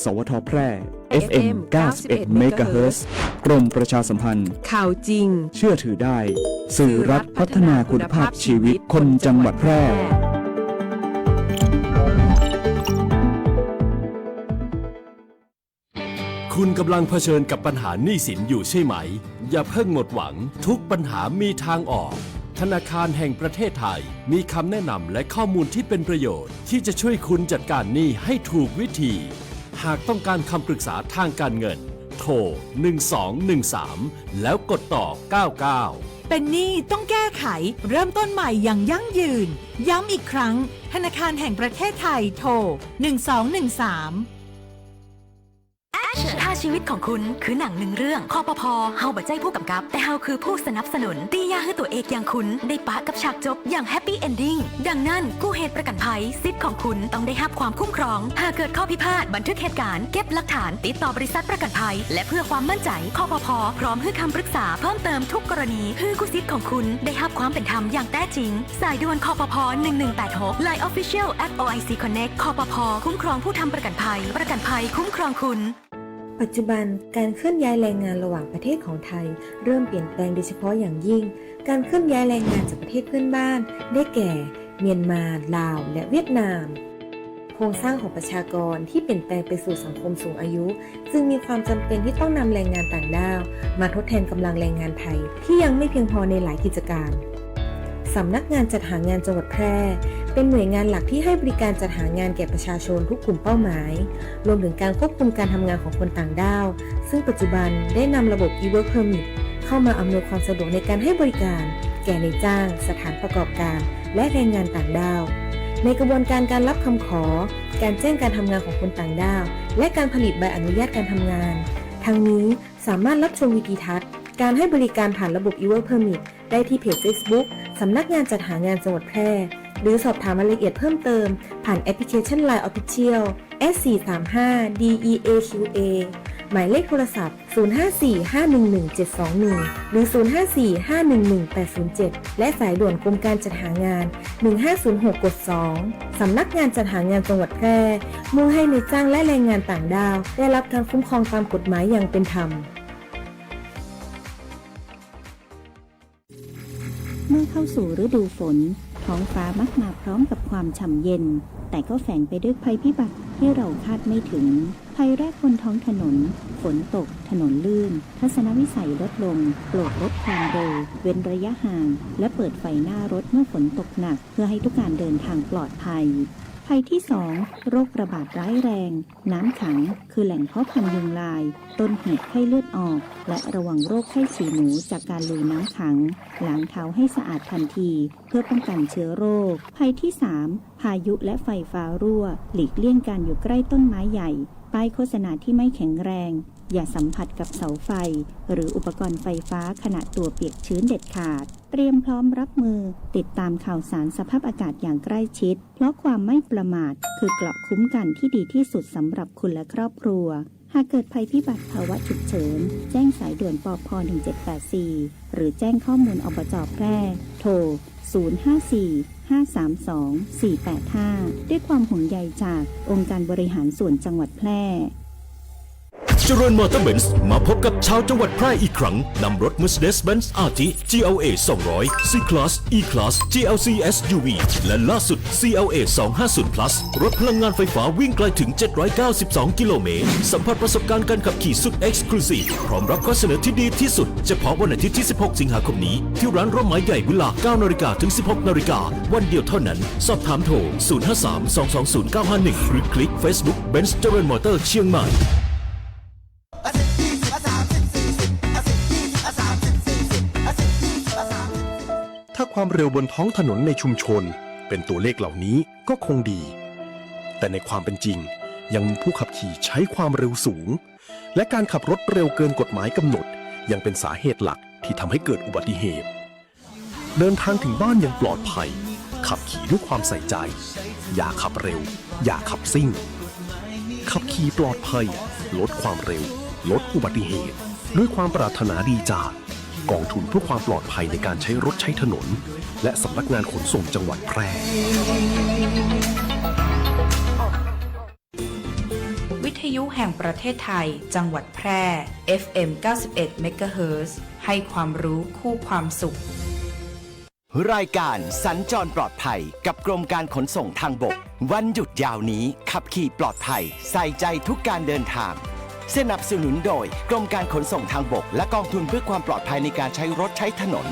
สวทแพร่ FM 91 MHz กรมประชาสัมพันธ์ข่าวจริงเชื่อถือได้สื่อรัฐพัฒนาคุณภาพชีวิตคนจังหวัดแพร่คุณกำลังเผชิญกับปัญหาหนี้สินอยู่ใช่ไหมอย่าเพิ่งหมดหวังทุกปัญหามีทางออกธนาคารแห่งประเทศไทยมีคำแนะนำและข้อมูลที่เป็นประโยชน์ที่จะช่วยคุณจัดการหนี้ให้ถูกวิธีหากต้องการคำปรึกษาทางการเงินโทร1213แล้วกดต่อ99เป็นหนี้ต้องแก้ไขเริ่มต้นใหม่อย่างยั่งยืนย้ำอีกครั้งธนาคารแห่งประเทศไทยโทร1213ถ้าชีวิตของคุณคือหนังหนึ่งเรื่องคปภ.เฮาบ่ใจผู้กำกับแต่เฮาคือผู้สนับสนุนตียาให้ตัวเอกอย่างคุณได้ปะกับฉากจบอย่างแฮปปี้เอนดิ้งดังนั้นกู้เหตุประกันภัยสิทธิ์ของคุณต้องได้รับความคุ้มครองหากเกิดข้อพิพาทบันทึกเหตุการณ์เก็บหลักฐานติดต่อบริษัทประกันภัยและเพื่อความมั่นใจคปภ.พร้อมให้คำปรึกษาเพิ่มเติมทุกกรณีเพื่อกู้สิทธิ์ของคุณได้รับความเป็นธรรมอย่างแท้จริงสายด่วนคปภ. 1186 Line Official @OIC Connect คปภ.คุ้มครองผู้ทำประกันภัยคุ้มครองคุณปัจจุบันการเคลื่อนย้ายแรงงานระหว่างประเทศของไทยเริ่มเปลี่ยนแปลงโดยเฉพาะอย่างยิ่งการเคลื่อนย้ายแรงงานจากประเทศเพื่อนบ้านได้แก่เมียนมาลาวและเวียดนามโครงสร้างของประชากรที่เปลี่ยนแปลงไปสู่สังคมสูงอายุจึงมีความจำเป็นที่ต้องนำแรงงานต่างด้าวมาทดแทนกำลังแรงงานไทยที่ยังไม่เพียงพอในหลายกิจการสำนักงานจัดหางานจังหวัดแพร่เป็นหน่วยงานหลักที่ให้บริการจัดหางานแก่ประชาชนทุกกลุ่มเป้าหมายรวมถึงการควบคุมการทำงานของคนต่างด้าวซึ่งปัจจุบันได้นำระบบ e-work permit เข้ามาอำนวยความสะดวกในการให้บริการแก่นายจ้างสถานประกอบการและแรงงานต่างด้าวในกระบวนการการรับคำขอการแจ้งการทำงานของคนต่างด้าวและการผลิตใบอนุญาตการทำงานทั้งนี้สามารถรับชมวิดีทัศน์การให้บริการผ่านระบบ e-work permit ได้ที่เพจ Facebook สำนักงานจัดหางานจังหวัดแพร่หรือสอบถามรายละเอียดเพิ่มเติมผ่านแอปพลิเคชัน Line Official S435DEAQA หมายเลขโทรศัพท์ 0545117721 หรือ 0545118807 และสายด่วนกรมการจัดหางาน 1506 กด 2 สำนักงานจัดหางานจังหวัดแพร่มุ่งให้นายจ้างและแรงงานต่างด้าวได้รับการคุ้มครองตามกฎหมายอย่างเป็นธรรมเมื่อเข้าสู่ฤดูฝนท้องฟ้ามักมาพร้อมกับความฉ่ำเย็นแต่ก็แฝงไปด้วยภัยพิบัติที่เราคาดไม่ถึงภัยแรกบนท้องถนนฝนตกถนนลื่นทัศนวิสัยลดลงโปรดลดความเร็วเว้นระยะห่างและเปิดไฟหน้ารถเมื่อฝนตกหนักเพื่อให้ทุกการเดินทางปลอดภัยภัยที่ 2 โรคระบาดร้ายแรงน้ำขังคือแหล่งเพาะพันธุ์ยุงลายต้นเหตุไข้เลือดออกและระวังโรคไข้ฉี่หนูจากการลุยน้ำขังล้างเท้าให้สะอาดทันทีเพื่อป้องกันเชื้อโรคภัยที่ 3 พายุและไฟฟ้ารั่วหลีกเลี่ยงการอยู่ใกล้ต้นไม้ใหญ่ป้ายโฆษณาที่ไม่แข็งแรงอย่าสัมผัสกับเสาไฟหรืออุปกรณ์ไฟฟ้าขณะตัวเปียกชื้นเด็ดขาดเตรียมพร้อมรับมือติดตามข่าวสารสภาพอากาศอย่างใกล้ชิดเพราะความไม่ประมาทคือเกราะคุ้มกันที่ดีที่สุดสำหรับคุณและครอบครัวหากเกิดภัยพิบัติภาวะฉุกเฉินแจ้งสายด่วนปภ1784หรือแจ้งข้อมูลอบจ.แพร่โทร054-532-485ด้วยความห่วงใยจากองค์การบริหารส่วนจังหวัดแพร่เจริญมอเตอร์เบนซ์มาพบกับชาวจังหวัดแพร่อีกครั้งนำรถ Mercedes-Benz RT GLA 200 C-Class E-Class GLC SUV และล่าสุด CLA 250 Plus รถพลังงานไฟฟ้าวิ่งไกลถึง792กิโลเมตรสัมผัสประสบการณ์การขับขี่สุด Exclusive พร้อมรับข้อเสนอที่ดีที่สุดเฉพาะวันอาทิตย์ที่16สิงหาคมนี้ที่ร้านร่มไม้ใหญ่เวลา 9:00 นถึง 16:00 นวันเดียวเท่านั้นสอบถามโทร053-220-951หรือคลิก Facebook Benz เจริญมอเตอร์เชียงใหม่ถ้าความเร็วบนท้องถนนในชุมชนเป็นตัวเลขเหล่านี้ก็คงดีแต่ในความเป็นจริงยังมีผู้ขับขี่ใช้ความเร็วสูงและการขับรถเร็วเกินกฎหมายกำหนดยังเป็นสาเหตุหลักที่ทำให้เกิดอุบัติเหตุเดินทางถึงบ้านอย่างปลอดภัยขับขี่ด้วยความใส่ใจอย่าขับเร็วอย่าขับซิ่งขับขี่ปลอดภัยลดความเร็วลดอุบัติเหตุด้วยความปรารถนาดีจากกองทุนเพื่อความปลอดภัยในการใช้รถใช้ถนนและสำนักงานขนส่งจังหวัดแพร่ วิท ยุแห่งประเทศไทย จังหวัดแพร่ FM 91 MHz ให้ความรู้คู่ความสุข รายการสัญจรปลอดภัยกับกรมการขนส่งทางบกวันหยุดยาวนี้ขับขี่ปลอดภัยใส่ใจทุกการเดินทางสนับสนุนโดยกรมการขนส่งทางบกและกองทุนเพื่อความปลอดภัยในการใช้รถใช้ถนน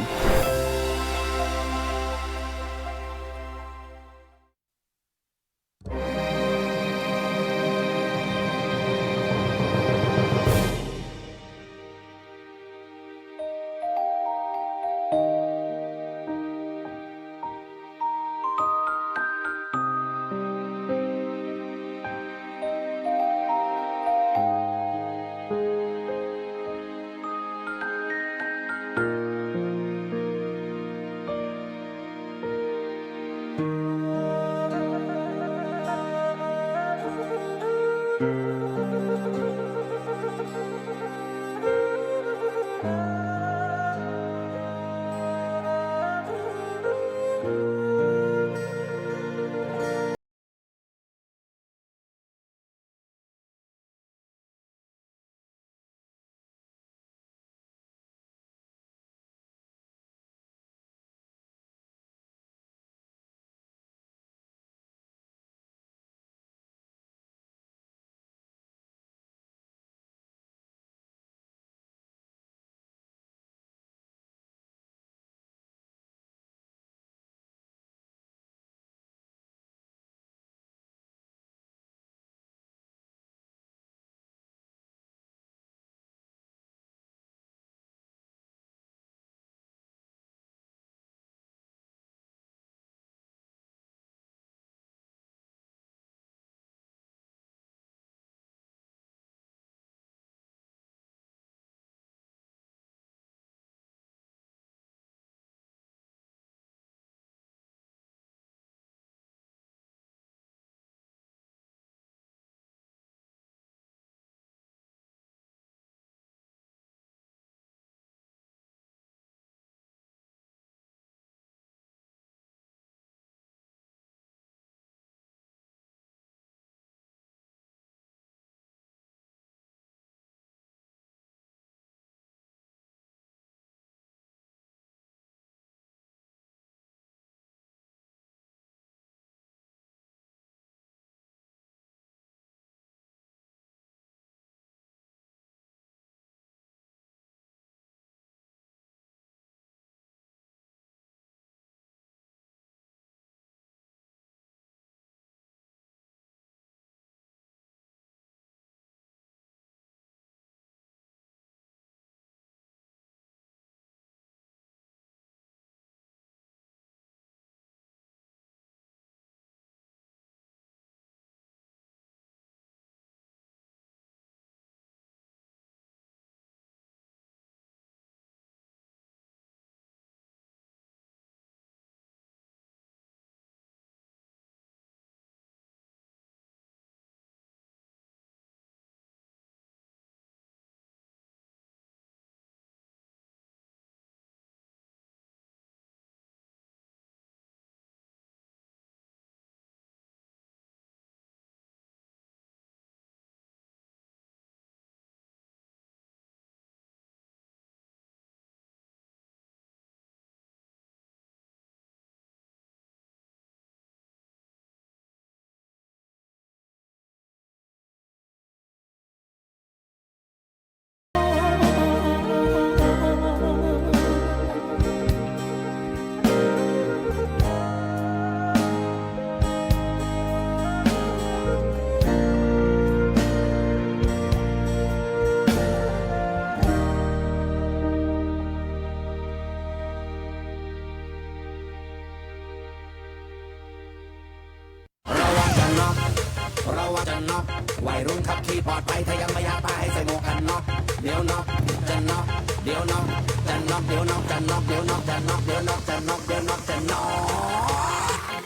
วัยรุ่นขับขี่ปลอดภัยถ้ายังไม่อยากตายให้ใส่หมวกกันน็อกเดี๋ยวน็อกจะน็อกเดี๋ยวน็อกจะน็อกเดี๋ยวน็อกจะน็อกเดี๋ยวน็อกจะน็อกเดี๋ยวน็อกจะน็อกเดี๋ยวน็อกจะน็อก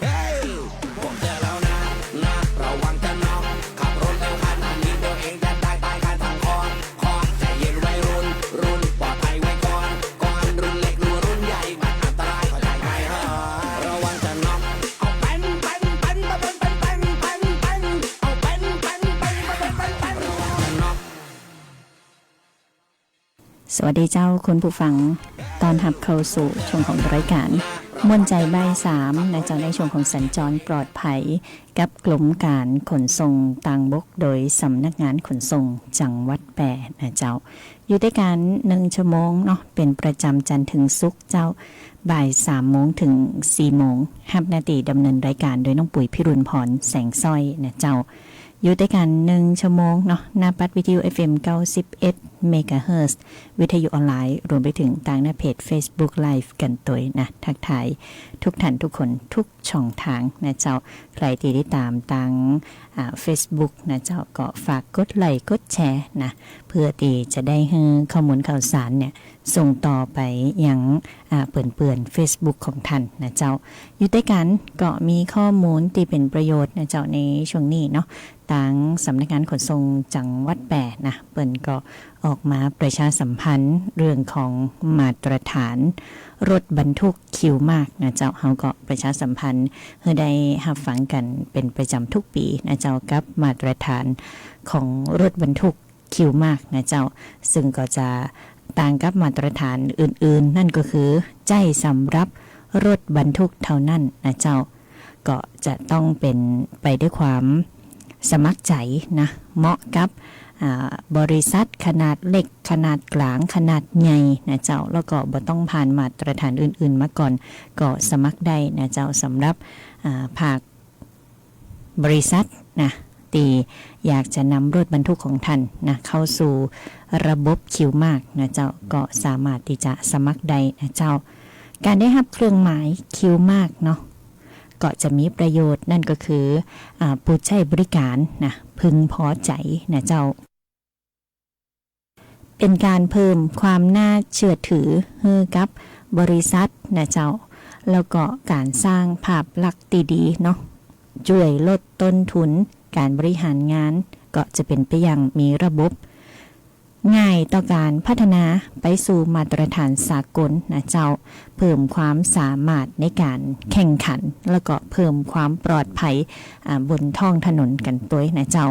เฮ้ยผมเจอแล้วนะระวังจะน็อกขับรถเร็วขนาดนี้ตัวเองจะได้ตายคาทางคอนใจเย็นวัยรุ่นปลอดภัยไว้ก่อนรุ่นเล็กดูรุ่นใหญ่มันอันตรายเข้าใจไหมฮะระวังจะน็อกเอาเป็นเอาเป็น สวัสดีเจ้าคุณผู้ฟังตอนรับเข้าสู่ช่วงของรายการม่วนใจบ่าย3ในเจ้าในช่วงของสัญจรปลอดภัยกับกลุ่มการขนส่งทางบกโดยสำนักงานขนส่งจังหวัดแปรนะเจ้าอยู่ด้วยกัน1ชั่วโมงเนาะเป็นประจำจันทร์ถึงศุกร์เจ้าบ่าย3โมงถึง4โมงรับหน้าที่ดำเนินรายการโดยน้องปุ๋ยพิรุณพรแสงสร้อยนะเจ้าอยู่ด้วยกัน1ชั่วโมงเนาะหน้าปัดวิทยุ FM 91 เมกะเฮิรตซ์ วิทยุออนไลน์รวมไปถึงทางหน้าเพจ Facebook Live กันตัวนะทักทายทุกท่านทุกคนทุกช่องทางนะเจ้าใครที่ได้ตามทางFacebook นะเจ้าก็ฝากกดไลค์กดแชร์นะเพื่อที่จะได้ให้ข้อมูลข่าวสารเนี่ยส่งต่อไปยังเปื่อน Facebook ของท่านนะเจ้าอยู่ด้วยกันก็มีข้อมูลที่เป็นประโยชน์นะเจ้าในช่วงนี้เนาะทางสำนักงานขนส่งจังหวัดแปรนะเปิ้นก็ออกมาประชาสัมพันธ์เรื่องของมาตรฐานรถบรรทุกคิวมากนะเจ้าเฮาก็ประชาสัมพันธ์ให้ได้รับฟังกันเป็นประจำทุกปีนะเจ้ากับมาตรฐานของรถบรรทุกคิวมากนะเจ้าซึ่งก็จะต่างกับมาตรฐานอื่นๆนั่นก็คือใจสำหรับรถบรรทุกเท่านั้นนะเจ้าก็จะต้องเป็นไปด้วยความสมัครใจนะเหมาะกับบริษัทขนาดเล็กขนาดกลางขนาดใหญ่นะเจ้าแล้วก็บ่ต้องผ่านมาตรฐานอื่นๆมาก่อนก็สมัครได้นะเจ้าสำหรับภาคบริษัทนะตีอยากจะนำรถบรรทุกของท่านนะเข้าสู่ระบบคิวมากนะเจ้าก็สามารถที่จะสมัครได้นะเจ้าการได้รับเครื่องหมายคิวมากเนาะก็จะมีประโยชน์นั่นก็คือผู้ใช้บริการนะพึงพอใจนะเจ้าเป็นการเพิ่มความน่าเชื่อถือให้กับบริษัทนะเจ้าแล้วก็การสร้างภาพลักษณ์ดีๆเนาะช่วยลดต้นทุนการบริหารงานก็จะเป็นไปอย่างมีระบบง่ายต่อการพัฒนาไปสู่มาตรฐานสากลนะเจ้าเพิ่มความสามารถในการแข่งขันแล้วก็เพิ่มความปลอดภัยบนท้องถนนกันตัวนะเจ้า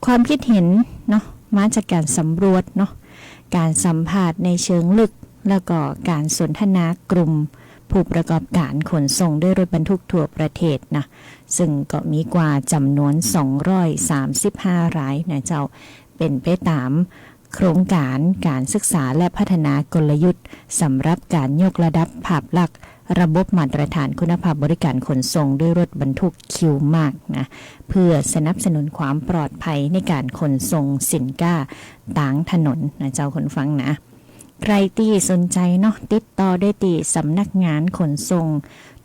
ความคิดเห็นเนาะมาจากการสำรวจเนาะการสัมภาษณ์ในเชิงลึกแล้วก็การสนทนากลุ่มผู้ประกอบการขนส่งด้วยรถบรรทุกทั่วประเทศนะซึ่งก็มีกว่าจำนวน235รายนะเจ้าเป็นไปตามโครงการศึกษาและพัฒนากลยุทธ์สำหรับการยกระดับภาพลักษณ์ระบบมาตรฐานคุณภาพบริการขนส่งด้วยรถบรรทุกคิวมากนะเพื่อสนับสนุนความปลอดภัยในการขนส่งสินค้าต่างถนนนะเจ้าคนฟังนะใครที่สนใจเนาะติดต่อได้ที่สำนักงานขนส่ง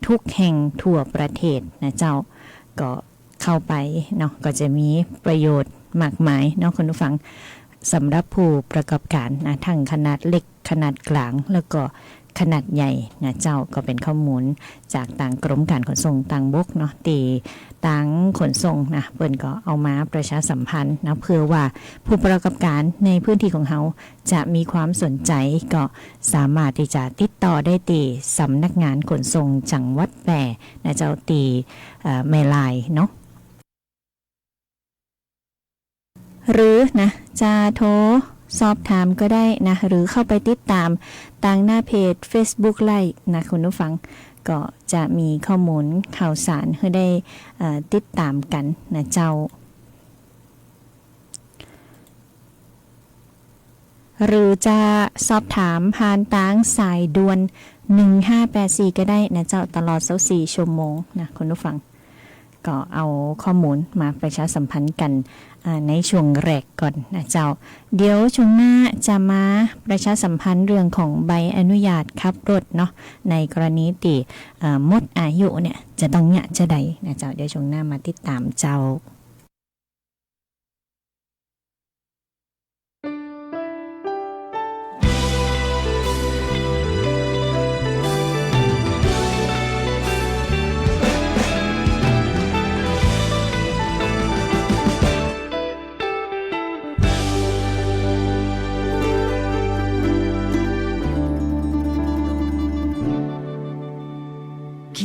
ทุกแห่งทั่วประเทศนะเจ้าก็เข้าไปเนาะก็จะมีประโยชน์มากมายเนาะคุณผู้ฟังสำหรับผู้ประกอบการนะทั้งขนาดเล็กขนาดกลางแล้วก็ขนาดใหญ่นะเจ้าก็เป็นข้อมูลจากทางกรมการขนส่งทางบกเนาะตีทางขนส่งนะเพิ่นก็เอามาประชาสัมพันธ์นะเพื่อว่าผู้ประกอบการในพื้นที่ของเขาจะมีความสนใจก็สามารถที่จะติดต่อได้ที่สำนักงานขนส่งจังหวัดแปรนะเจ้าตีแม่ลายเนาะหรือนะจะโทรสอบถามก็ได้นะหรือเข้าไปติดตามทางหน้าเพจ Facebook Live นะคุณผู้ฟังก็จะมีข้อมูลข่าวสารให้ได้ติดตามกันนะเจ้าหรือจะสอบถามผ่านทางสายด่วน1584ก็ได้นะเจ้าตลอด24ชั่วโมงนะคุณผู้ฟังก็เอาข้อมูลมาประชาสัมพันธ์กันในช่วงแรกก่อนนะเจ้าเดี๋ยวช่วงหน้าจะมาประชาสัมพันธ์เรื่องของใบอนุญาตขับรถเนาะในกรณีที่หมดอายุเนี่ยจะต้องเนี่ยจะใดนะเจ้าเดี๋ยวช่วงหน้ามาติดตามเจ้า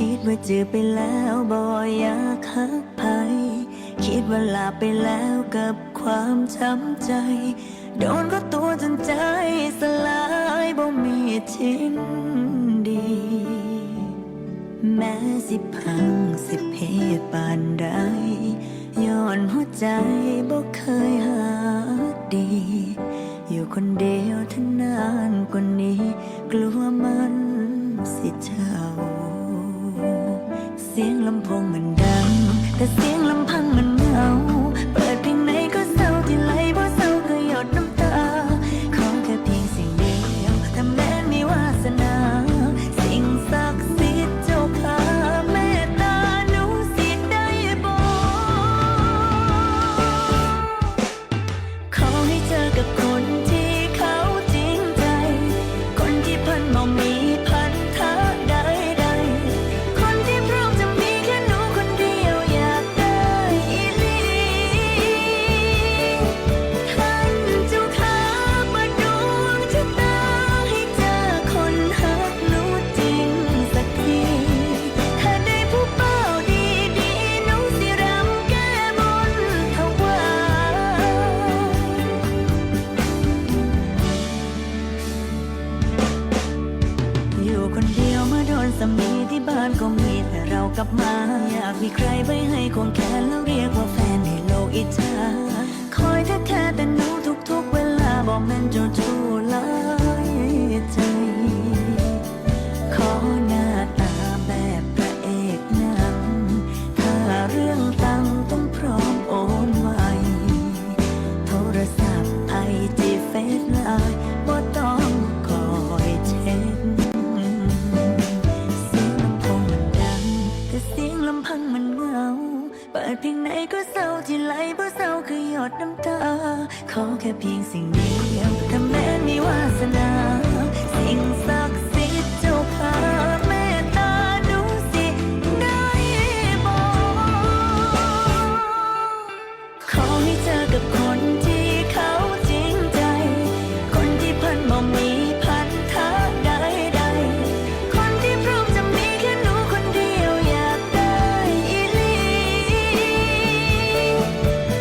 คิดว่าเจอไปแล้วบ่อยากหักไผคิด เวลาไปแล้วกับความช้ำใจโดนก็ตัวจนใจสลายบ่มีชิ้นดีแม้สิพังสิเพปานใดย้อนหัวใจบ่เคยหาดีอยู่คนเดียวทั้งนานกว่านี้กลัวมันสิเช่าเสียงลำโพงมันดังแต่เสียงลำพังมันเหงาเปิดเพลงไหนก็เศร้าที่ไหลบ่เศร้าก็หยดน้ำตาขอแค่เพียงสิ่งเดียวถ้าแม้นมีวาสนาสิ่งศักดิ์สิทธิ์เจ้าข้าเมตตาหนูสิได้บ่ขอให้เจอกับคนที่เขาจริงใจคนที่เพิ่นบ่มีพันธะใดๆคนที่พร้อมจะมีแค่หนูคนเดียวอยากได้อีหลีท่านเจ้าข้าเปิดดวงชะตาให้เจอคนฮักหนูจริงสักทีถ้าได้ผู้เป้าดีๆหนูสิรำแก้บนถวายอยู่คนเดียวมาโดนสามีที่บ้านก็มีแต่เรากลับมาอยากมีใครไว้ให้ควงแขนแล้วเรียกว่าแฟนให้โลกอิจฉาคอยแค่แต่หนูทุกๆเวลาบอกแม่นเจ้าชู้หลายใจ ขอหน้าตาแบบพระเอกหนังถ้าเรื่องตังต้องพร้อมโอนไวโทรศัพท์ไอจีเฟซไลน์บ่ต้องคอยเช็คเสียงลำโพงมันดังแต่เสียงลำพังมันเหงาเปิดเพลงไหนก็เศร้าที่ไหลบ่เศร้าคือหยดน้ำตาขอแค่เพียงสิ่งเดียวถ้าแม้นมีวาสนาสิ่งศักดิ์สิทธิ์เจ้าข้าเมตตาหนูสิได้บ่ขอให้เจอกับคนที่เขาจริงใจคนที่เพิ่นบ่มีพันธะใดๆคนที่พร้อมจะมีแค่หนูคนเดียวอยากได้อีหลี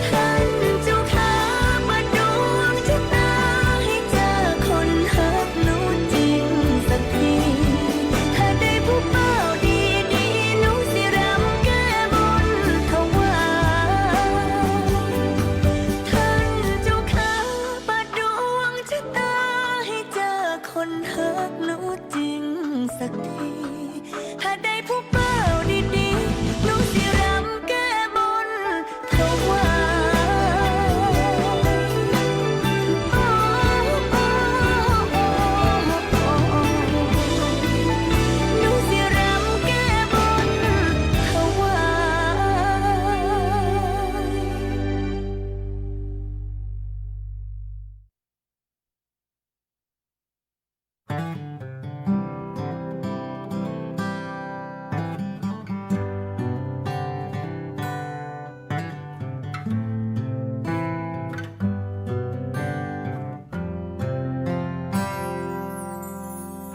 ท่านเจ้าข้าเปิดดวงชะตาให้เจอคนฮักหนูจริงสักทีถ้าได้ผู้เป้าดีๆหนูสิรำแก้บนถวายท่านเจ้าข้าเปิดดวงชะตาให้เจอคนฮักหนูจริงสักทีถ้าได้ผู้เป้าดีๆหนูสิรำแก้บนถวายหนูสิรำแก้บนถวาย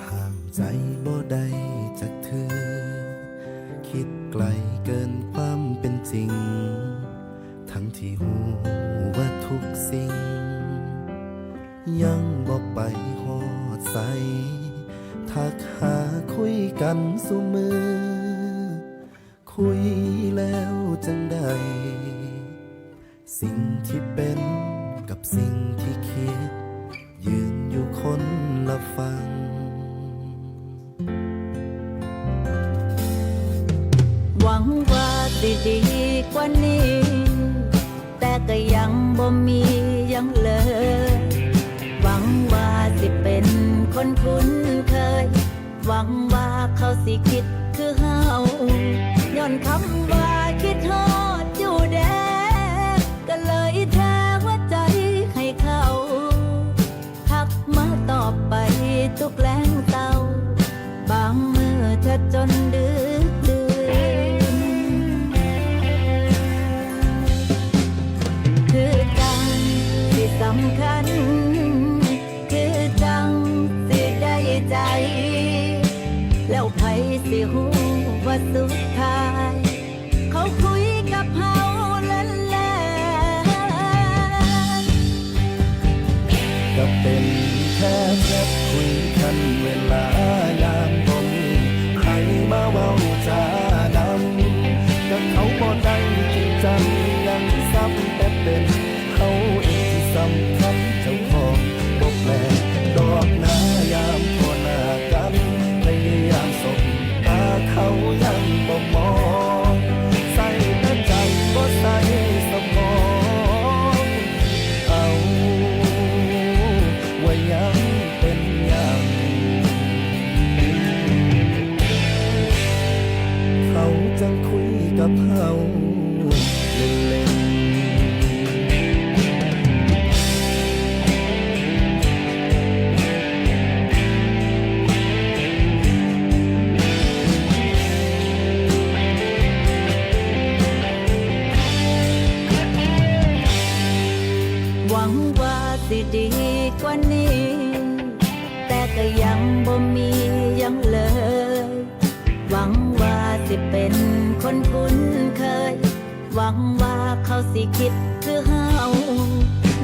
ห้ามใจบ่ได้จากเธอ คิดไกลเกินความเป็นจริง ทั้งที่หูว่าทุกสิ่ง ยังบอกไปฮอดใสทักหาคุยกันสุมือ คุยแล้วจังใด สิ่งที่เป็นกับสิ่งที่คิด ยืนอยู่คนละฝั่ง หวังว่าสิดีกว่านี้ แต่ก็ยังบ่มีหยังเลย หวังว่าสิเป็นคนคุ้นเคย หวังว่าเขาสิคิดคือเฮาย้อนคำว่าคิดฮอดอยู่แดก็เลยแท้หัวใจให้เขาทักมาตอบไปทุกแรงเศร้าบางมือเธอจนดึกดื่นคือจังที่สำคัญคือจังสิได้ใจ แล้วไผสิฮู้ว่าสุดท้ายเขาคุยกับเฮาแล้ว ำคัญเจ้าของบ่แปลกดอกหน้ายามพอหน้ากันพยายามสบตาเขายังบ่มองใส่แต่ใจบ่ใส่สมองเอาว่ายังเป็นอย่างเขาจังคุยกับเฮาเล่นหวังว่าสิดีกว่านี้ แต่ก็ยังบ่มียังเลย หวังว่าสิเป็นคนคุ้นเคย หวังว่าเขาสิคิดคือเฮา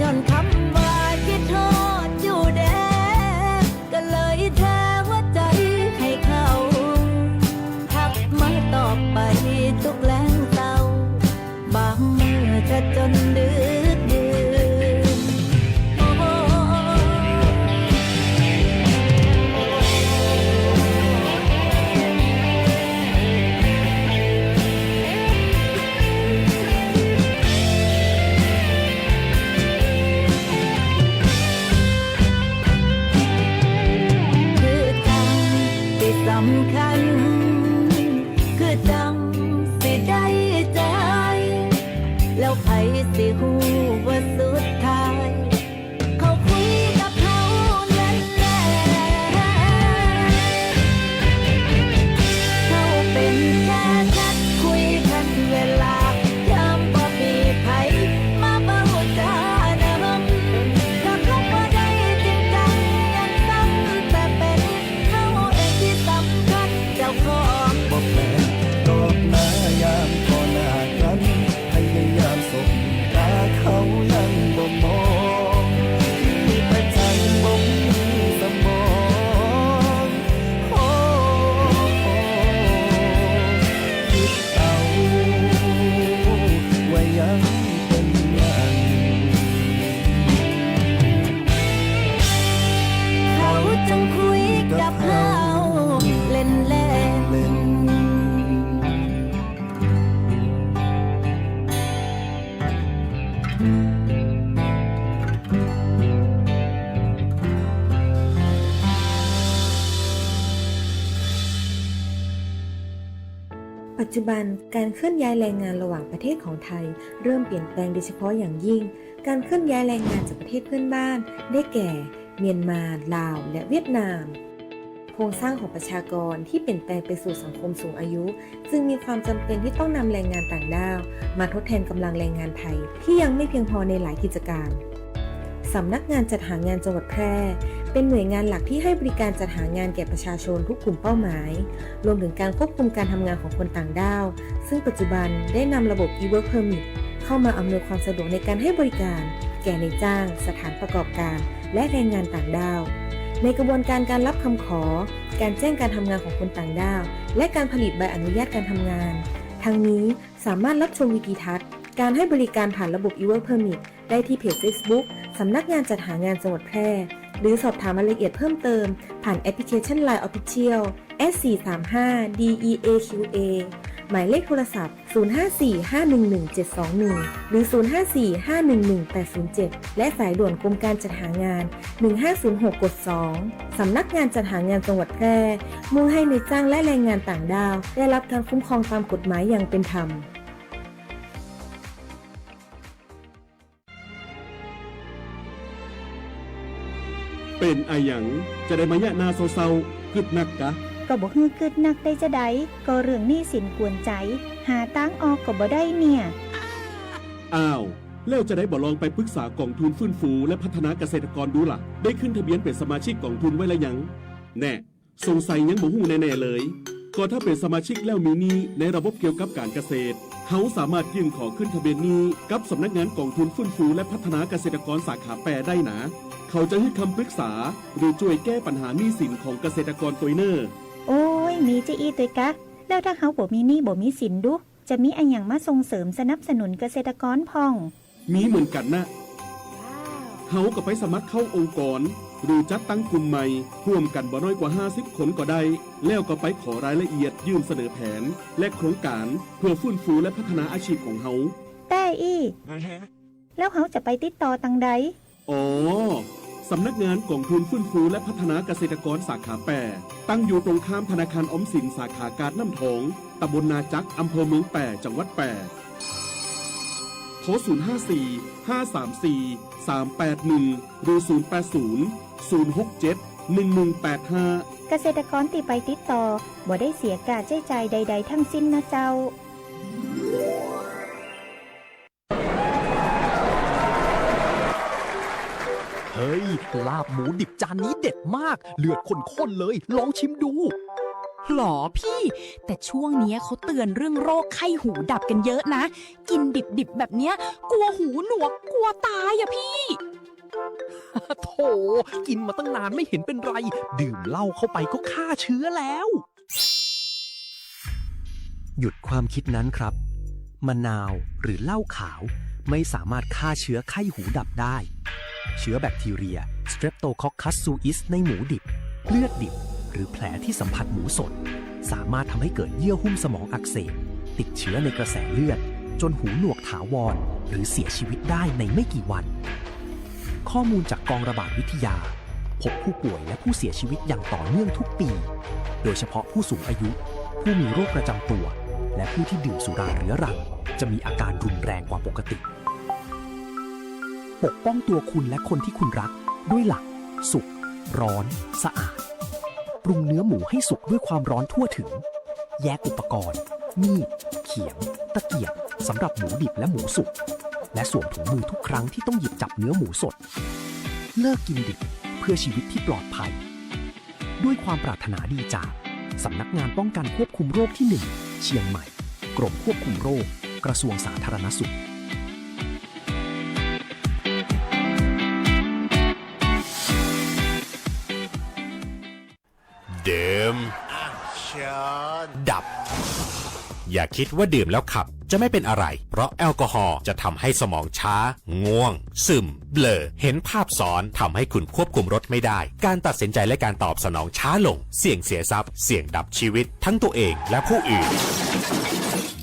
ย้อนคำว่าคิดทอดอยู่แดก็เลยแท้หัวใจให้เขาทักมาตอบไปทุกแรงเศร้าบางมือจะจนดึกดื่นสำคัญคือจังสิได้ใจแล้วไผสิฮู้ว่าสุดท้ายเขาคุยกับเขานั่นแหละเขาเป็นแค่นัดคุยกันเวลายามบ่มีไผมาเบาจานำถ้าเขาบ่ได้จริงจังยังซ้ำแต่เป็นเขาเองที่สำคัญเจ้าของบ่แปลกดอกหน้ายามพอหน้ากันพยายามสบตาเขายังบ่มองมีแต่ใจบ่มีสมองโอ้คิดเอาว่ายังเป็นอย่างเขาจังคุยกับเราเล่นเล่นปัจจุบันการเคลื่อนย้ายแรงงานระหว่างประเทศของไทยเริ่มเปลี่ยนแปลงโดยเฉพาะอย่างยิ่งการเคลื่อนย้ายแรงงานจากประเทศเพื่อนบ้านได้แก่เมียนมาลาวและเวียดนามโครงสร้างของประชากรที่เปลี่ยนแปลงไปสู่สังคมสูงอายุจึงมีความจำเป็นที่ต้องนำแรงงานต่างด้าวมาทดแทนกำลังแรงงานไทยที่ยังไม่เพียงพอในหลายกิจการสำนักงานจัดหางานจังหวัดแพร่เป็นหน่วยงานหลักที่ให้บริการจัดหางานแก่ประชาชนทุกกลุ่มเป้าหมายรวมถึงการควบคุมการทำงานของคนต่างด้าวซึ่งปัจจุบันได้นำระบบ e-work permit เข้ามาอำนวยความสะดวกในการให้บริการแก่นายจ้างสถานประกอบการและแรงงานต่างด้าวในกระบวนการการรับคำขอการแจ้งการทำงานของคนต่างด้าวและการผลิตใบอนุญาตการทำงานทั้งนี้สามารถรับชมวิดีทัศน์การให้บริการผ่านระบบ e-work permit ได้ที่เพจ Facebook สำนักงานจัดหางานจังหวัดแพร่หรือสอบถามรายละเอียดเพิ่มเติมผ่านแอปพลิเคชัน LINE Official S435DEAQA หมายเลขโทรศัพท์ 0545117721 หรือ 0545118807 และสายด่วนกรมการจัดหางาน 1506 กด 2 สำนักงานจัดหางานจังหวัดแพร่มุ่งให้นายจ้างและแรงงานต่างด้าวได้รับการคุ้มครองตามกฎหมายอย่างเป็นธรรม เป็นอาหยังจะได้มายะนาเศร้าๆกึดนักกะก็บ่ฮื้อกึดนักได้จะได้ก็เรื่องหนี้สินกวนใจหาตังออกก็บ่ได้เนี่ยอ้าวแล้วจะได้บ่ลองไปปรึกษากองทุนฟื้นฟูและพัฒนาเกษตรกรดูล่ะได้ขึ้นทะเบียนเป็นสมาชิกกองทุนไว้แล้วยังแน่สงสัยยังบ่ฮู้แน่ๆเลยก็ถ้าเป็นสมาชิกแล้วมีหนี้ในระบบเกี่ยวกับการเกษตรเฮาสามารถยื่นขอขึ้นทะเบียนหนี้กับสำนักงานกองทุนฟื้นฟูและพัฒนาเกษตรกรสาขาแปรได้นะเขาจะให้คำปรึกษาหรือช่วยแก้ปัญหาหนี้สินของเกษตรกรตัวเนอร์โอ้ยมีจะอีตัวกะแล้วถ้าเขาบ่มีหนี้บ่มีสินดุจะมีอันหยังมาส่งเสริมสนับสนุนเกษตรกรพ่องมีเหมือนกันนะ เฮาก็ไปสมัครเข้าองค์กรหรือจัดตั้งกลุ่มใหม่ร่วมกันบ่น้อยกว่า50คนก็ได้แล้วก็ไปขอรายละเอียดยื่นเสนอแผนและโครงการเพื่อฟื้นฟูและพัฒนาอาชีพของเฮา แต่แล้วเขาจะไปติดต่อตังใด อ๋อ สำนักงานกองทุนฟื้นฟูและพัฒนาเกษตรกรสาขาแปรตั้งอยู่ตรงข้ามธนาคารออมสินสาขากาดน้ำทองตำบลนาจักอำเภอเมืองแปรจังหวัดแปรโทร054 534 381 หรือ 080 067 1185 เกษตรกรที่ไปติดต่อบ่ได้เสียการใช้จ่ายใดๆทั้งสิ้นนะเจ้า เฮ้ยลาบหมูดิบจานนี้เด็ดมากเลือดข้นๆเลยลองชิมดูหรอพี่แต่ช่วงนี้เขาเตือนเรื่องโรคไข้หูดับกันเยอะนะกินดิบๆแบบเนี้ยกลัวหูหนวกกลัวตายอะพี่ โถกินมาตั้งนานไม่เห็นเป็นไรดื่มเหล้าเข้าไปก็ฆ่าเชื้อแล้วหยุดความคิดนั้นครับมะนาวหรือเหล้าขาวไม่สามารถฆ่าเชื้อไข้หูดับได้เชื้อแบคทีเรีย Streptococcus suis ในหมูดิบเลือดดิบหรือแผลที่สัมผัสหมูสดสามารถทำให้เกิดเยื่อหุ้มสมองอักเสบติดเชื้อในกระแสเลือดจนหูหนวกถาวรหรือเสียชีวิตได้ในไม่กี่วันข้อมูลจากกองระบาดวิทยาพบผู้ป่วยและผู้เสียชีวิตอย่างต่อเนื่องทุกปีโดยเฉพาะผู้สูงอายุผู้มีโรคประจำตัวและผู้ที่ดื่มสุราเรื้อรังจะมีอาการรุนแรงกว่าปกติปกป้องตัวคุณและคนที่คุณรักด้วยหลักสุกร้อนสะอาดปรุงเนื้อหมูให้สุกด้วยความร้อนทั่วถึงแยกอุปกรณ์มีดเขียงตะเกียบสำหรับหมูดิบและหมูสุกและสวมถุงมือทุกครั้งที่ต้องหยิบจับเนื้อหมูสดเลิกกินดิบเพื่อชีวิตที่ปลอดภัยด้วยความปรารถนาดีจากสำนักงานป้องกันควบคุมโรคที่ 1 เชียงใหม่กรมควบคุมโรคกระทรวงสาธารณสุขดื่มดับอย่าคิดว่าดื่มแล้วขับจะไม่เป็นอะไรเพราะแอลกอฮอล์จะทำให้สมองช้าง่วงซึมเบลอเห็นภาพซ้อนทำให้คุณควบคุมรถไม่ได้การตัดสินใจและการตอบสนองช้าลงเสี่ยงเสียทรัพย์เสี่ยงดับชีวิตทั้งตัวเองและผู้อื่น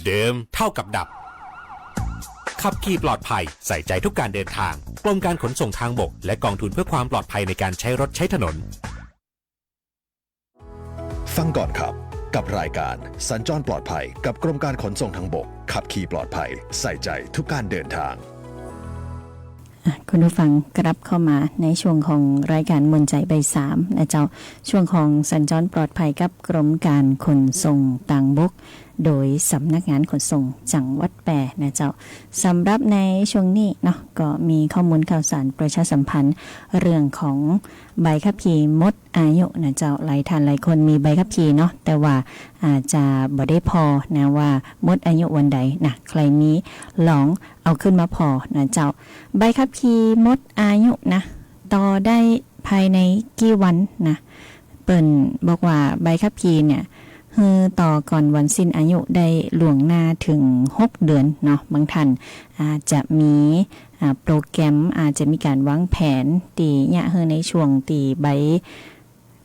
ดื่มเท่ากับดับขับขี่ปลอดภัยใส่ใจทุกการเดินทางกรมการขนส่งทางบกและกองทุนเพื่อความปลอดภัยในการใช้รถใช้ถนนฟังก่อนครับกับรายการสัญจรปลอดภัยกับกรมการขนส่งทางบกขับขี่ปลอดภัยใส่ใจทุกการเดินทางคุณผู้ฟังกลับเข้ามาในช่วงของรายการมนใจใบ3นะเจ้าช่วงของสัญจรปลอดภัยกับกรมการขนส่งทางบกโดยสำนักงานขนส่งจังหวัดแปรนะเจ้าสำหรับในช่วงนี้เนาะก็มีข้อมูลข่าวสารประชาสัมพันธ์เรื่องของใบขับขี่หมดอายุนะเจ้าหลายท่านหลายคนมีใบขับขี่เนาะแต่ว่าอาจจะบ่ได้พอนะว่าหมดอายุวันใดนะใครมีลองเอาขึ้นมาพอนะเจ้าใบขับขี่หมดอายุนะต่อได้ภายในกี่วันนะเปิ้นบอกว่าใบขับขี่เนี่ยต่อก่อนวันสิ้นอายุได้ล่วงหน้าถึง6เดือนเนาะบางท่านอาจจะมีโปรแกรมอาจจะมีการวางแผนตีเนี่ยในช่วงตีใบ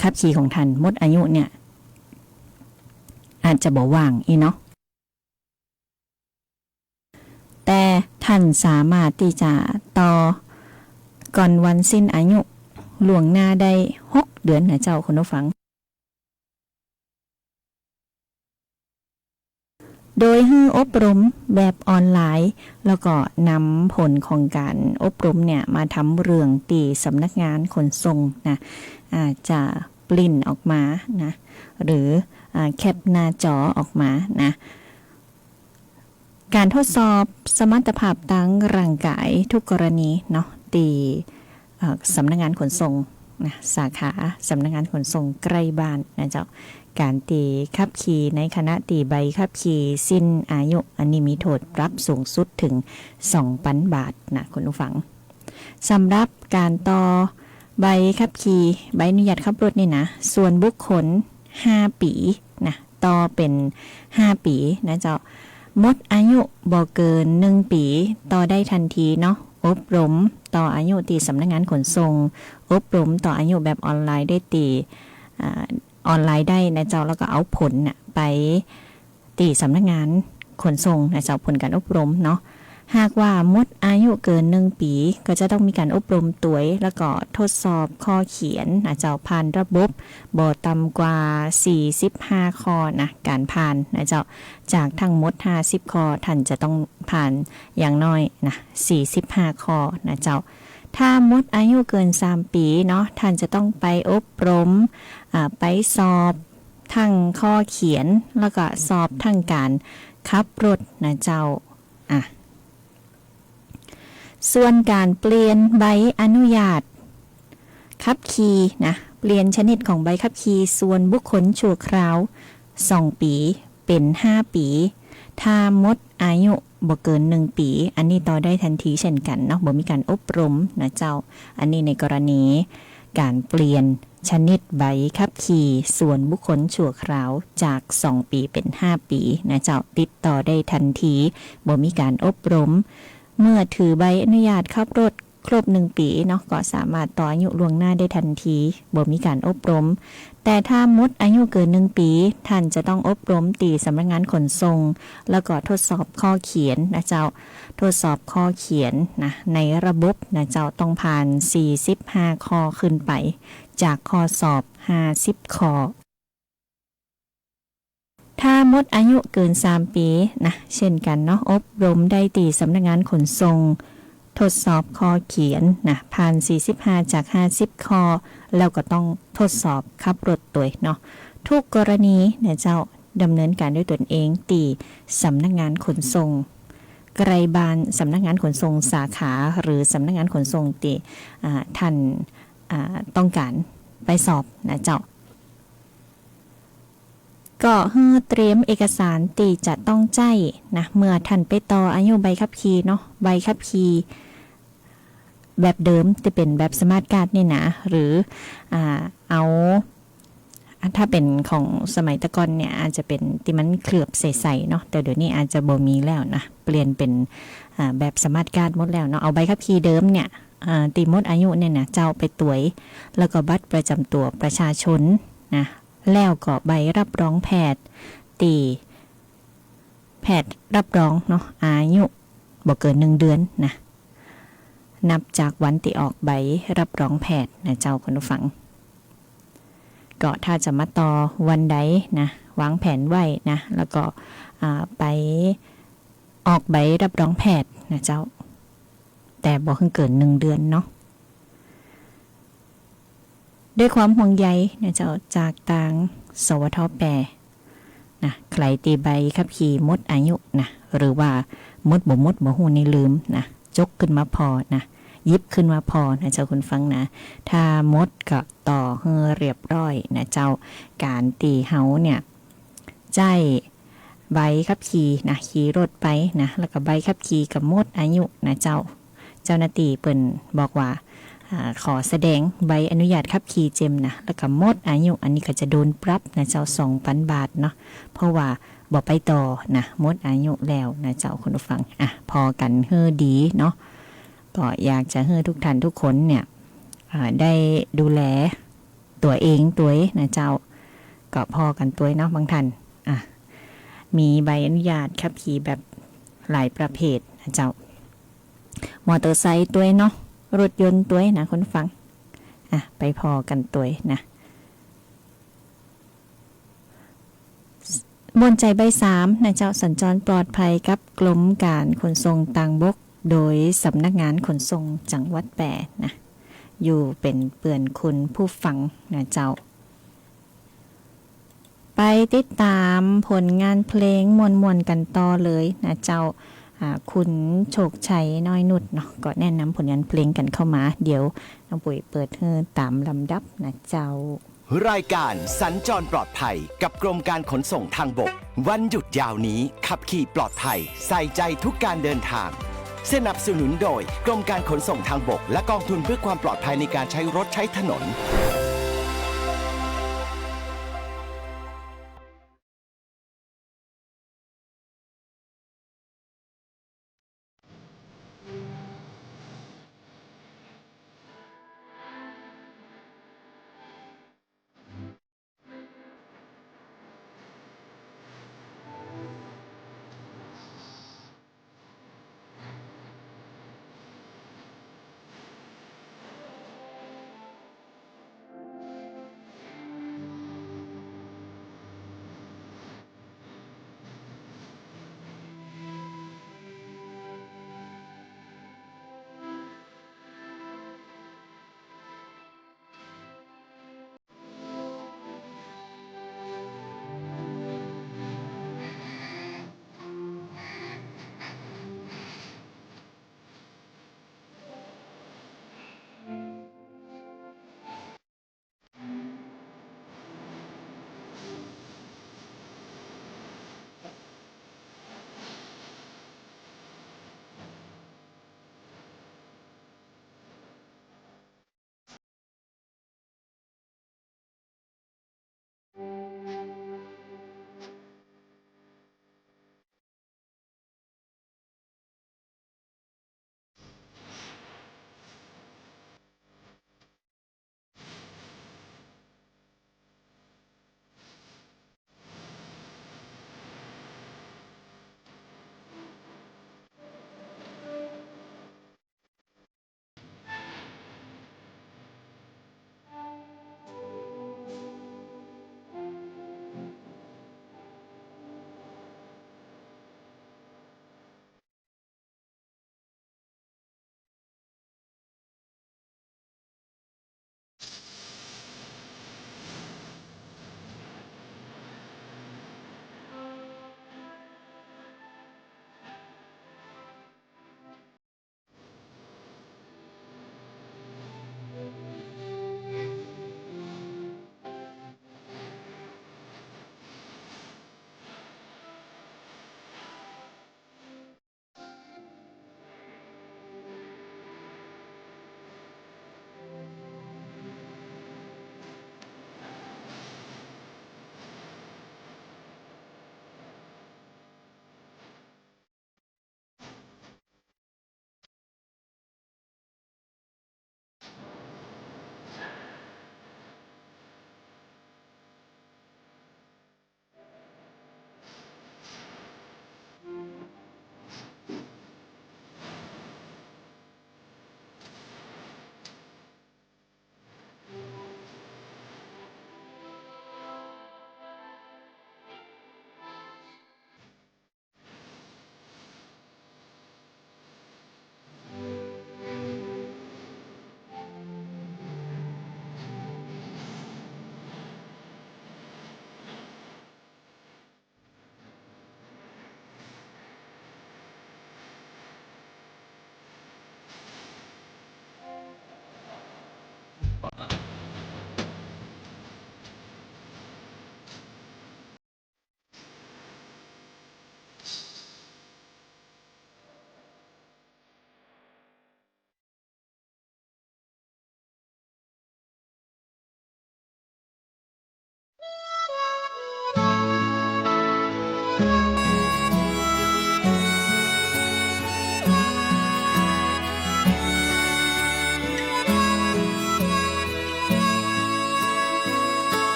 ขับขี่ของท่านหมดอายุเนี่ยอาจจะบ่ว่างอีเนาะแต่ท่านสามารถที่จะต่อก่อนวันสิ้นอายุล่วงหน้าได้6เดือนนะเจ้าคุณผู้ฟังโดยให้อบรมแบบออนไลน์แล้วก็นำผลของการอบรมเนี่ยมาทำเรื่องตีสำนักงานขนส่งนะอาจจะปริ้นออกมานะหรือแคปหน้าจอออกมานะการทดสอบสมรรถภาพทางร่างกายทุกกรณีเนาะตีสำนักงานขนส่งนะสาขาสำนักงานขนส่งใกล้บ้านนะเจ้าการตีขับขี่ในคณะตีใบขับขี่สิ้นอายุอันนี้มีโทษปรับสูงสุดถึง 2,000 บาทนะคุณผู้ฟังสำหรับการต่อใบขับขี่ใบอนุญาตขับรถนี่นะส่วนบุคคล5 ปีนะต่อเป็น5 ปีนะเจ้าหมดอายุบ่เกิน1 ปีต่อได้ทันทีเนาะ อบรมต่ออายุตีสำนักงานขนส่งอบรมต่ออายุแบบออนไลน์ได้ตีออนไลน์ได้นะเจ้าแล้วก็เอาผลน่ะไปตีสำนักงานขนส่งนะเจ้าผลการอบรมเนาะหากว่าหมดอายุเกิน1 ปีก็จะต้องมีการอบรมตัวแล้วก็ทดสอบข้อเขียนนะเจ้าผ่านระบบบ่ต่ำกว่า45ข้อนะการผ่านนะเจ้าจากทั้งหมด50ข้อท่านจะต้องผ่านอย่างน้อยนะ45ข้อนะเจ้าถ้าหมดอายุเกิน3 ปีเนาะท่านจะต้องไปอบรมไปสอบทั้งข้อเขียนแล้วก็สอบทั้งการขับรถนะเจ้าส่วนการเปลี่ยนใบอนุญาตขับขี่นะเปลี่ยนชนิดของใบขับขี่ส่วนบุคคลชั่วคราว2 ปีเป็น5 ปีถ้าหมดอายุบ่เกิน1 ปีอันนี้ต่อได้ทันทีเช่นกันเนาะบ่มีการอบรมนะเจ้าอันนี้ในกรณีการเปลี่ยนชนิดใบขับขี่ส่วนบุคคลชั่วคราวจาก2 ปีเป็น5 ปีนะเจ้าติดต่อได้ทันทีบ่มีการอบรมเมื่อถือใบอนุญาตขับรถครบ1 ปีเนาะก็สามารถต่ออายุล่วงหน้าได้ทันทีบ่มีการอบรมแต่ถ้าหมดอายุเกิน1 ปีท่านจะต้องอบรมตีสำนักงานขนส่งแล้วก็ทดสอบข้อเขียนนะเจ้าทดสอบข้อเขียนนะในระบบนะเจ้าต้องผ่าน45ข้อขึ้นไปจากข้อสอบ50ข้อถ้าหมดอายุเกิน3 ปีนะเช่นกันเนาะอบรมได้ตีสำนักงานขนส่งทดสอบข้อเขียนนะผ่าน45จาก50ข้อแล้วก็ต้องทดสอบขับรถตัวเนาะทุกกรณีเนี่ยเจ้าดำเนินการด้วยตนเองตีสำนักงานขนส่งไกลบ้านสำนักงานขนส่งสาขาหรือสำนักงานขนส่งตีท่านต้องการไปสอบนะเจ้าก็เตรียมเอกสารตีจะต้องใจนะเมื่อท่านไปต่ออายุใบขับขี่เนาะใบขับขี่แบบเดิมจะเป็นแบบสมาร์ทการ์ดนี่นะหรือเอาถ้าเป็นของสมัยตะก่อนเนี่ยอาจจะเป็นที่มันเคลือบใสๆเนาะแต่เดี๋ยวนี้อาจจะบ่มีแล้วนะเปลี่ยนเป็นแบบสมาร์ทการ์ดหมดแล้วเนาะเอาใบขับขี่เดิมเนี่ยตีหมดอายุเนี่ยนะเจ้าไปตรวจแล้วก็บัตรประจำตัวประชาชนนะแล้วก็ใบรับรองแพทย์ตีแพทย์รับรองเนาะอายุบ่เกิน1 เดือนนะนับจากวันที่ออกใบรับรองแพทย์นะเจ้าคุณผู้ฟังก็ถ้าจะมาต่อวันใดนะวางแผนไว้นะแล้วก็ไปออกใบรับรองแพทย์นะเจ้าแต่บ่เกิน1 เดือนเนาะด้วยความห่วงใยนะเจ้าจากทางสวทแปนะใครตีใบขับขี่หมดอายุนะหรือว่าหมดบ่ฮู้ในลืมนะจกขึ้นมาพอนะยิบขึ้นมาพอนะเจ้าคุณฟังนะถ้าหมดก็ต่อเรียบร้อยนะเจ้าการตีเฮาเนี่ยใจใบขับขี่นะขี่รถไปนะแล้วก็ใบขับขี่กับหมดอายุนะเจ้าหน้าที่เปิ้นบอกว่าขอแสดงใบอนุญาตขับขี่เจมนะแล้วก็หมดอายุอันนี้ก็จะโดนปรับนะเจ้า 2,000 บาทเนาะเพราะว่าบ่ไปต่อนะหมดอายุแล้วนะเจ้าคุณผู้ฟังพอกันดีเนาะก็อยากจะให้ทุกท่านทุกคนเนี่ยได้ดูแลตัวเองตัวนะเจ้าก็พอกันตัวเนาะบางท่านมีใบอนุญาตขับขี่แบบหลายประเภทนะเจ้ามอเตอร์ไซค์ตัวเนาะรถยนต์ตัวนะคุณฟังไปพอกันตัวนะบนใจใบ3นะเจ้าสัญจรปลอดภัยกับกรมการขนส่งทางบกโดยสำนักงานขนส่งจังหวัดแปรนะอยู่เป็นเปื่อนคุณผู้ฟังนะเจ้าไปติดตามผลงานเพลงมวลๆกันต่อเลยนะเจ้าคุณโชคชัยน้อยนุชเนาะก็แนะนำผลงานเพลงกันเข้ามาเดี๋ยวน้องปุ๋ยเปิดตามลำดับนะเจ้ารายการสัญจรปลอดภัยกับกรมการขนส่งทางบกวันหยุดยาวนี้ขับขี่ปลอดภัยใส่ใจทุกการเดินทางสนับสนุนโดยกรมการขนส่งทางบกและกองทุนเพื่อความปลอดภัยในการใช้รถใช้ถนน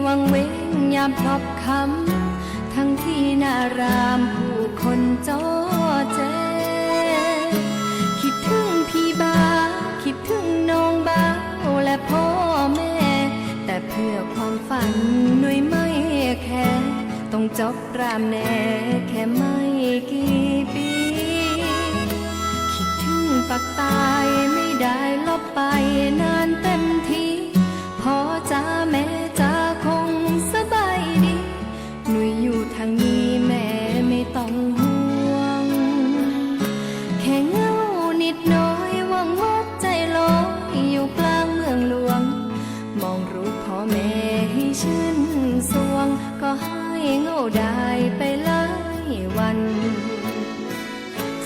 วังเวงยามพลบคำทั้งที่นารามผู้คนจอแจคิดถึงพี่บาคิดถึงน้องบ่าวและพ่อแม่แต่เพื่อความฝันหนุ่ยไม่แค่ต้องจบรามแน่แค่ไม่กี่ปีคิดถึงปากตายไม่ได้ลบไปนานเต็มทีพ่อจ้าแม่จ้าคงสบายดีหนุ่ยอยู่ทางนี้แม่ไม่ต้องห่วงแค่เงานิดน้อยวังหัวใจลอยอยู่กลางเมืองหลวงมองรูปพ่อแม่ให้ชื่นสวงก็ให้เงาได้ไปหลายวัน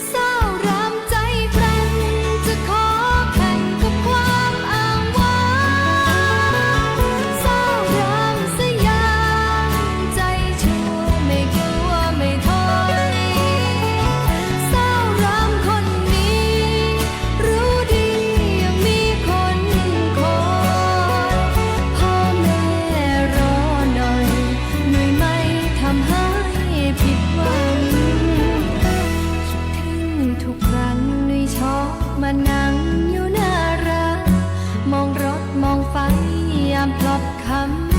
เศร้ารามใจแกร่งจะขอแข่งกับความอ้างว้างเศร้ารามสยามใจชั่วไม่กลัวไม่ถอยเศร้ารามคนนี้รู้ดียังมีคนคอยพ่อแม่รอหน่อยหนุ่ยไม่ทำให้ผิดหวังคิดถึงทุกครั้งหนุ่ยชอบมานั่งอยู่หน้าร้านมองรถมองไฟยามพลบค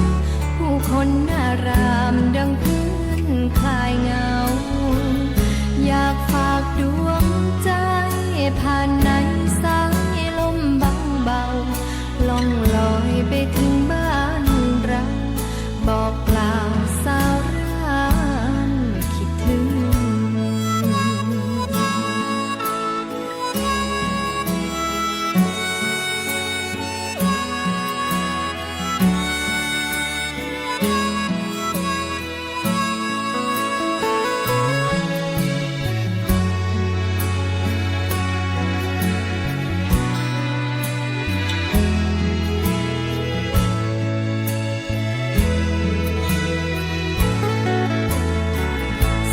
ำผู้คนหน้ารามดังเพื่อนคลายเหงาอยากฝากดวงใจผ่านในสายลมเบาๆล่องลอยไปถึงบ้านเราบอกกล่าวสาวรามคิดถึง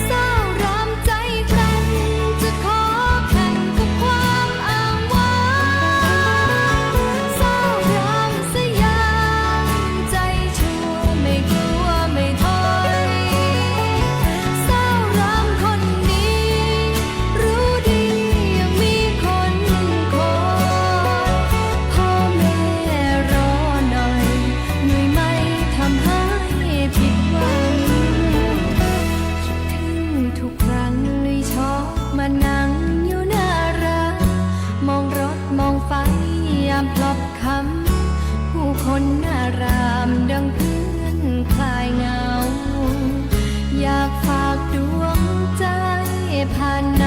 เศร้ารามใจแกร่งจะขอแข่งกับความอ้างว้างเศร้ารามสยามใจชั่วไม่กลัวไม่ถอยเศร้ารามคนนี้รู้ดียังมีคนคอยพ่อแม่รอหน่อยหนุ่ยไม่ทำให้ผิดหวังคิดถึงทุกครั้งหนุ่ยชอบมานั่งอยู่หน้าร้านมองรถมองไฟยามพลบคำผู้คนหน้ารามดังเพื่อนคลายเหงาอยากฝากดวงใจผ่านใน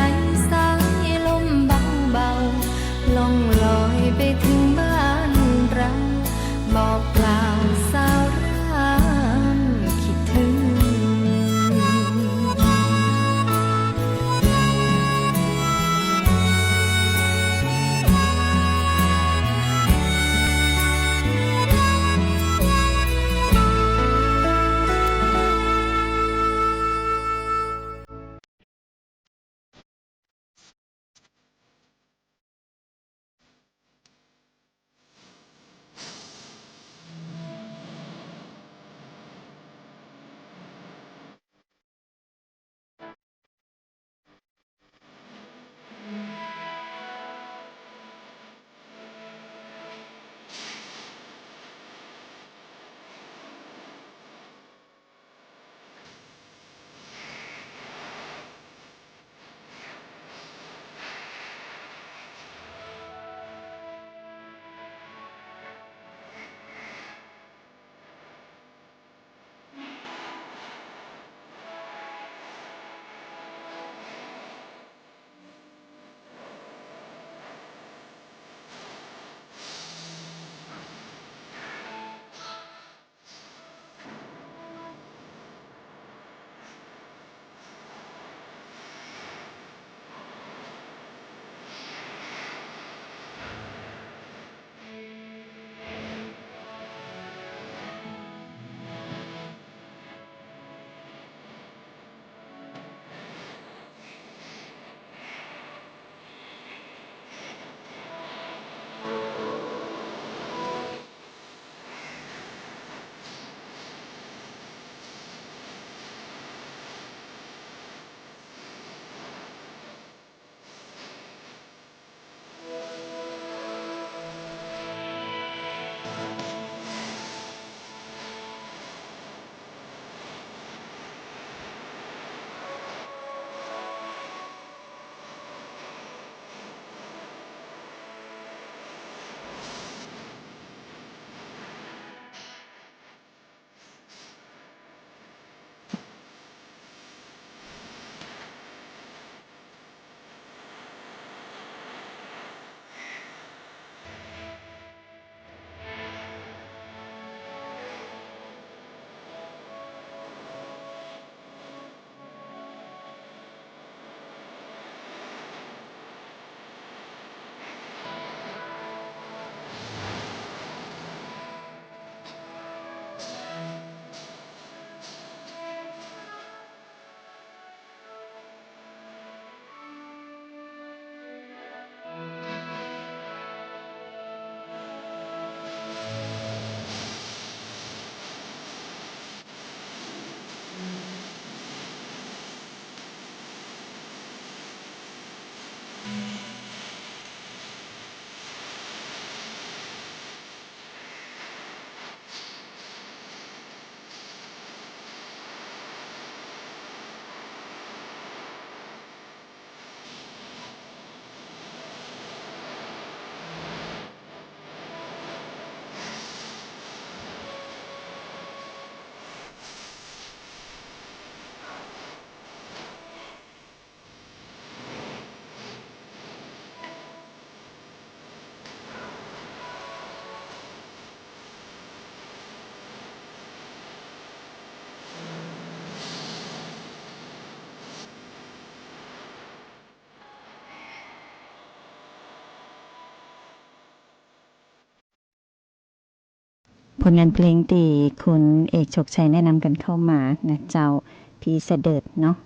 สายลมเบาๆล่องลอยไปถึงบ้านเราบอกกล่าวสาวรามคิดถึง ผลงานเพลงที่คุณเอกโชคชัยแนะนำกันเข้ามานะเจ้าพี่เสด็จเนาะ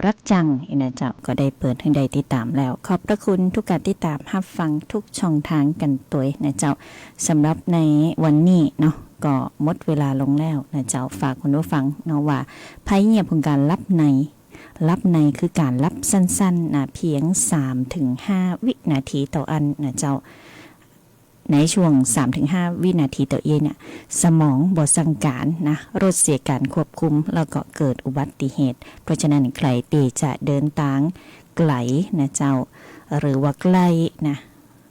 รักจังนะเจ้าก็ได้เปิดให้ได้ติดตามแล้วขอบพระคุณทุกการติดตามรับฟังทุกช่องทางกันตัวนะเจ้าสำหรับในวันนี้เนาะก็หมดเวลาลงแล้วนะเจ้าฝากคุณผู้ฟังเนาะว่าภัยเงียบของการรับในคือการรับสั้นๆนะเพียง 3-5 วินาทีต่ออันนะเจ้าในช่วง 3-5 วินาทีต่อเย็นเนี่ยสมองบ่สั่งการนะรถเสียการควบคุมแล้วก็เกิดอุบัติเหตุเพราะฉะนั้นใครที่จะเดินทางไกลนะเจ้าหรือว่าใกล้นะ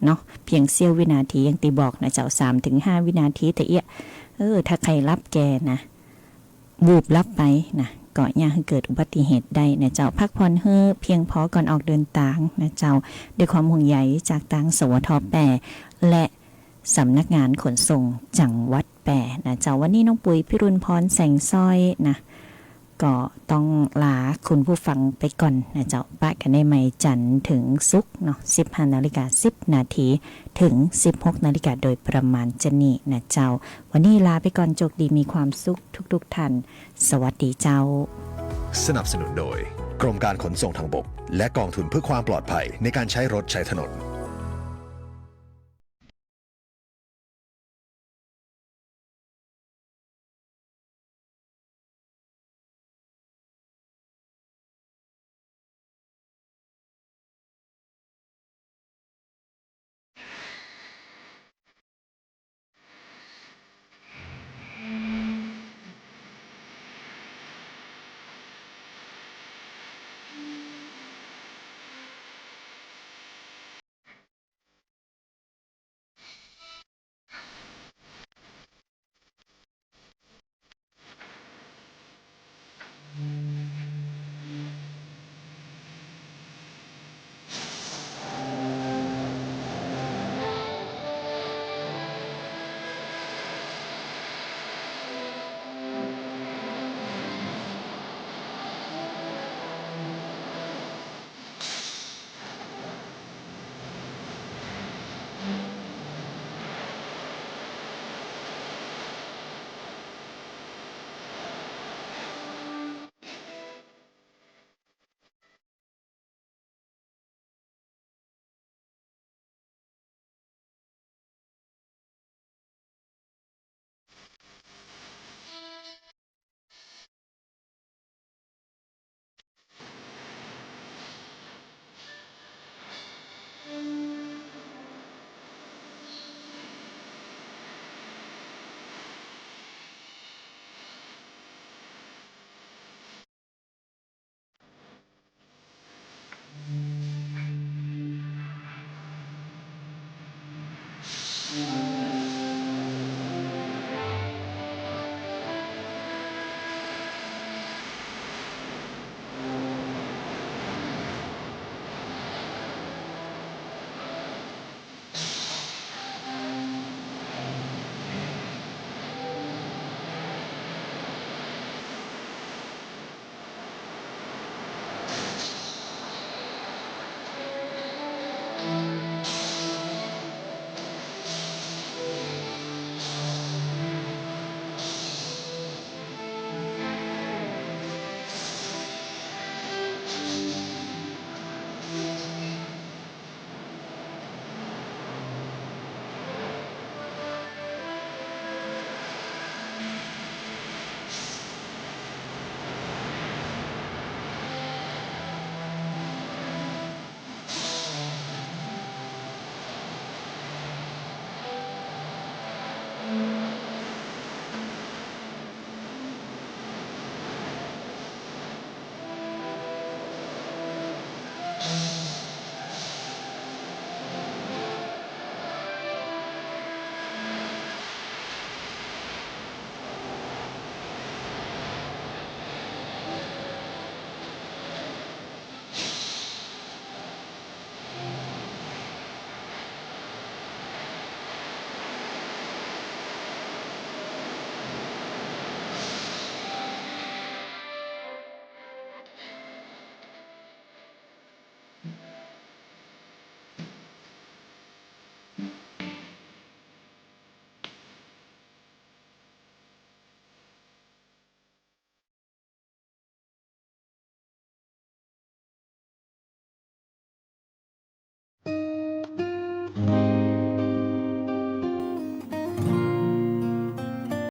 เนาะเพียงเสี้ยววินาทีอย่างตีบอกนะเจ้า 3-5 วินาทีแต่ถ้าใครรับแกนะวูบรับไปนะก็ย่าให้เกิดอุบัติเหตุได้นะเจ้าพักผ่อนเพียงพอก่อนออกเดินทางนะเจ้าด้วยความห่วงใยจากทางสวทแปและสำนักงานขนส่งจังหวัดแปนะเจ้าวันนี้น้องปุ๋ยพิรุณพรแสงสร้อยนะก็ต้องลาคุณผู้ฟังไปก่อนนะเจ้าปะกันได้ไหมจันทร์ถึงศุกร์เนาะ 15:10 นาทีถึง 16 นาฬิกาโดยประมาณจะนี่นะเจ้าวันนี้ลาไปก่อนโชคดีมีความสุขทุกท่านสวัสดีเจ้าสนับสนุนโดยกรมการขนส่งทางบกและกองทุนเพื่อความปลอดภัยในการใช้รถใช้ถนน